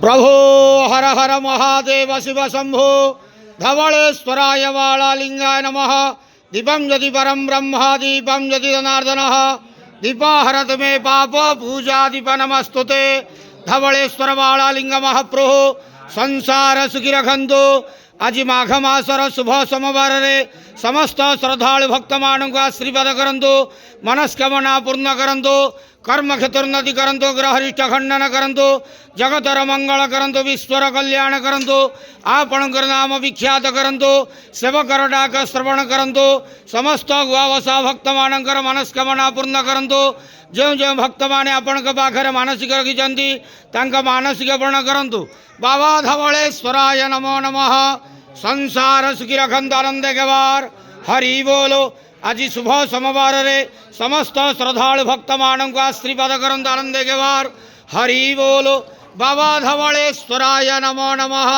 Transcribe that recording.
प्रभो हर हर महादेव शिव शंभो धवलेश्वराय वालालिंगाय नमः। दीपं यदि परं ब्रह्म दीपं यदि जनार्दनः दीपाहरत मे पाप पूजा दीप नमस्तुते। धवलेश्वर वालालिंग महाप्रभु संसार सुखी रखंतु। आज माघ मासर शुभ सोमवार रे समस्त श्रद्धालु भक्त मानक आशीर्वाद करंतु, मनस्कामना पूर्ण करंतु, कर्म क्षेत्रोन्नति करंतु, ग्रहरिष्ठ खंडन करंतु, जगतर मंगल करंतु, विश्वर कल्याण करंतु, आपणकर नाम विख्यात करंतु, सेवकर डाक श्रवण करंतु, समस्त गुआवसा भक्त मानकर मनस्कामना पूर्ण करंतु। जो जो भक्त माने आपण पाखरे मानसिक रखिछंती तांका मानसिक पूर्ण करंतु। बाबा धवलेश्वराय नमो नमः। संसार सुखी रखंतु, आनंद गवार हरि बोलो। आज शुभ सोमवार रे समस्त श्रद्धालु भक्त मानक आशीर्वाद करंतु, आनंद गवार हरि बोलो। बाबा धवलेश्वराय नमो नमः।